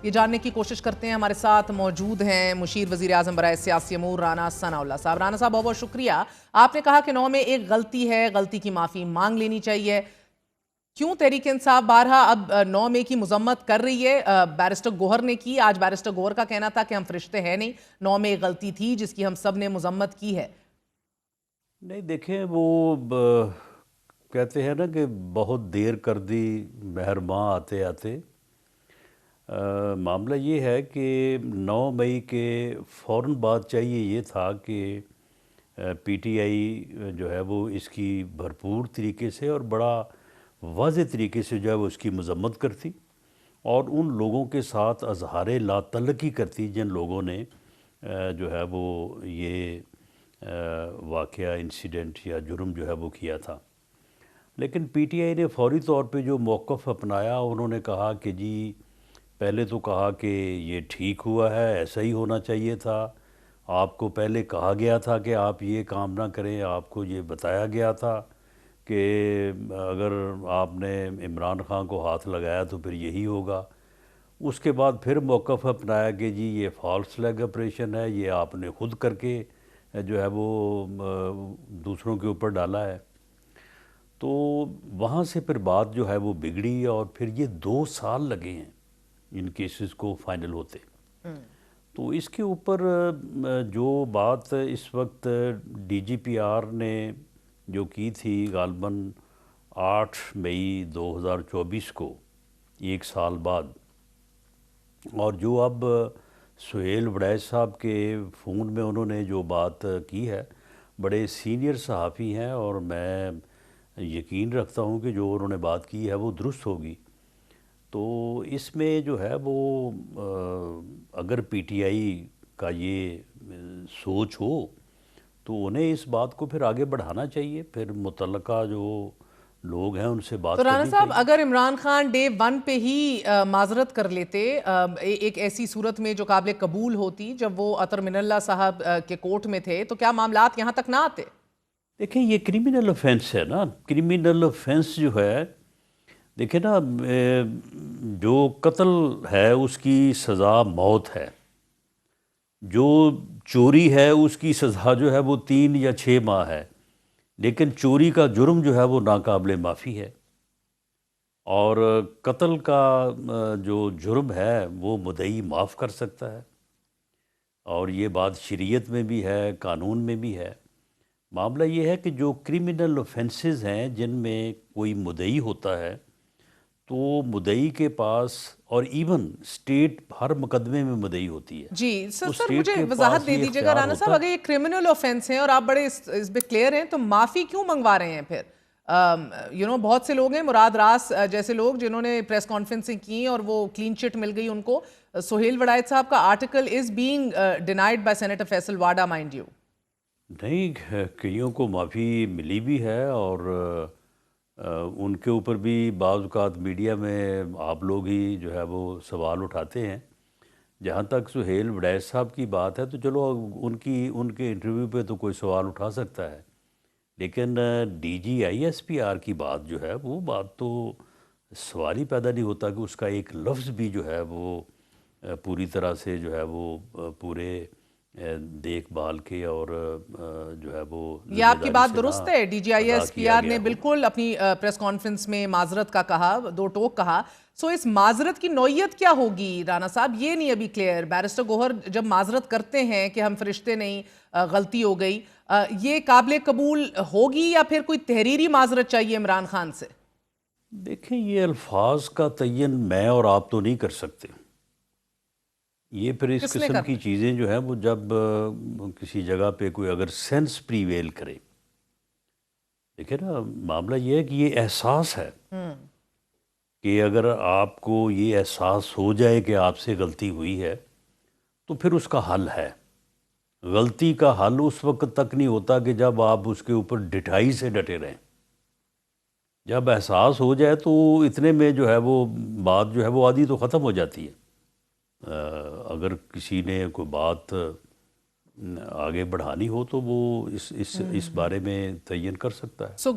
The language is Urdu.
یہ جاننے کی کوشش کرتے ہیں. ہمارے ساتھ موجود ہیں مشیر وزیر اعظم برائے سیاسی امور رانا ثناءاللہ صاحب. رانا صاحب بہت بہت شکریہ. آپ نے کہا کہ 9 میں ایک غلطی ہے, غلطی کی معافی مانگ لینی چاہیے. کیوں تحریک انصاف بارہا اب 9 مئی کی مذمت کر رہی ہے؟ بیرسٹر گوہر نے کی, آج بیرسٹر گوہر کا کہنا تھا کہ ہم فرشتے ہیں نہیں, 9 میں ایک غلطی تھی جس کی ہم سب نے مذمت کی ہے. نہیں دیکھیں, وہ کہتے ہیں نا کہ بہت دیر کر دی مہر ماں آتے آتے. معاملہ یہ ہے کہ 9 مئی کے فوراً بعد چاہیے یہ تھا کہ پی ٹی آئی جو ہے وہ اس کی بھرپور طریقے سے اور بڑا واضح طریقے سے جو ہے وہ اس کی مذمت کرتی اور ان لوگوں کے ساتھ اظہار لا تعلقی کرتی جن لوگوں نے جو ہے وہ یہ واقعہ انسیڈنٹ یا جرم جو ہے وہ کیا تھا. لیکن پی ٹی آئی نے فوری طور پہ جو موقف اپنایا, انہوں نے کہا کہ جی پہلے تو کہا کہ یہ ٹھیک ہوا ہے, ایسا ہی ہونا چاہیے تھا, آپ کو پہلے کہا گیا تھا کہ آپ یہ کام نہ کریں, آپ کو یہ بتایا گیا تھا کہ اگر آپ نے عمران خان کو ہاتھ لگایا تو پھر یہی ہوگا. اس کے بعد پھر موقف اپنایا کہ جی یہ فالس لیگ آپریشن ہے, یہ آپ نے خود کر کے جو ہے وہ دوسروں کے اوپر ڈالا ہے. تو وہاں سے پھر بات جو ہے وہ بگڑی اور پھر یہ 2 سال لگے ہیں ان کیسز کو فائنل ہوتے. تو اس کے اوپر جو بات اس وقت ڈی جی پی آر نے جو کی تھی غالباً 8 مئی 2024 کو, 1 سال بعد, اور جو اب سہیل وڑیچ صاحب کے فون میں انہوں نے جو بات کی ہے, بڑے سینئر صحافی ہیں اور میں یقین رکھتا ہوں کہ جو انہوں نے بات کی ہے وہ درست ہوگی. تو اس میں جو ہے وہ اگر پی ٹی آئی کا یہ سوچ ہو تو انہیں اس بات کو پھر آگے بڑھانا چاہیے, پھر متعلقہ جو لوگ ہیں ان سے بات تو رانا کرنی صاحب چاہیے. اگر عمران خان ڈے 1 پہ ہی معذرت کر لیتے, ایک ایسی صورت میں جو قابل قبول ہوتی جب وہ اطہر من اللہ صاحب کے کورٹ میں تھے, تو کیا معاملات یہاں تک نہ آتے؟ دیکھیں یہ کرمنل افینس ہے نا, کرمنل افینس جو ہے, دیکھیں نا جو قتل ہے اس کی سزا موت ہے, جو چوری ہے اس کی سزا جو ہے وہ 3 یا 6 ماہ ہے, لیکن چوری کا جرم جو ہے وہ ناقابل معافی ہے. اور قتل کا جو جرم ہے وہ مدعی معاف کر سکتا ہے, اور یہ بات شریعت میں بھی ہے, قانون میں بھی ہے. معاملہ یہ ہے کہ جو کرمنل اوفینسز ہیں جن میں کوئی مدعی ہوتا ہے تو مدعی کے پاس, اور ایون اسٹیٹ ہر مقدمے میں مدعی ہوتی ہے, جی تو سر اسٹیٹ مجھے کے وضاحت پاس دے یہ دیجیے گا اختیار رانا صاحب, ہوتا اگر یہ کرمنل آفینس ہیں اور آپ بڑے اس پہ کلیئر ہیں, تو معافی کیوں منگوا رہے ہیں پھر؟ بہت سے لوگ ہیں, مراد راس جیسے لوگ جنہوں نے پریس کانفرنسیں کی اور وہ کلین چٹ مل گئی ان کو. سہیل وڑیچ صاحب کا article is being denied by senator Faisal Vawda mind you. نہیں, کئیوں کو معافی ملی بھی ہے اور ان کے اوپر بھی بعض اوقات میڈیا میں آپ لوگ ہی جو ہے وہ سوال اٹھاتے ہیں. جہاں تک سہیل وڑیچ صاحب کی بات ہے تو چلو ان کے انٹرویو پہ تو کوئی سوال اٹھا سکتا ہے, لیکن D G I S P R کی بات جو ہے وہ بات تو سوال ہی پیدا نہیں ہوتا کہ اس کا ایک لفظ بھی جو ہے وہ پوری طرح سے جو ہے وہ پورے دیکھ بھال کے اور جو ہے وہ یہ ذمہ آپ کی داری بات سے نہ درست ہے, ڈی جی آئی ادا ایس پی کیا آر گیا نے ہو. بالکل اپنی پریس کانفرنس میں معذرت کا کہا, 2 ٹوک کہا. سو اس معذرت کی نوعیت کیا ہوگی رانا صاحب, یہ نہیں ابھی کلیئر. بیرسٹر گوہر جب معذرت کرتے ہیں کہ ہم فرشتے نہیں, غلطی ہو گئی, یہ قابل قبول ہوگی یا پھر کوئی تحریری معذرت چاہیے عمران خان سے؟ دیکھیں یہ الفاظ کا تعین میں اور آپ تو نہیں کر سکتے. یہ پھر اس کس نے قسم کی کرنا؟ چیزیں جو ہیں وہ جب کسی جگہ پہ کوئی اگر سینس پریویل کرے, دیکھیں نا معاملہ یہ ہے کہ یہ احساس ہے کہ اگر آپ کو یہ احساس ہو جائے کہ آپ سے غلطی ہوئی ہے تو پھر اس کا حل ہے. غلطی کا حل اس وقت تک نہیں ہوتا کہ جب آپ اس کے اوپر ڈٹائی سے ڈٹے رہیں. جب احساس ہو جائے تو اتنے میں جو ہے وہ بات جو ہے وہ آدھی تو ختم ہو جاتی ہے. اگر کسی نے کوئی بات آگے بڑھانی ہو تو وہ اس بارے میں تعین کر سکتا ہے. سو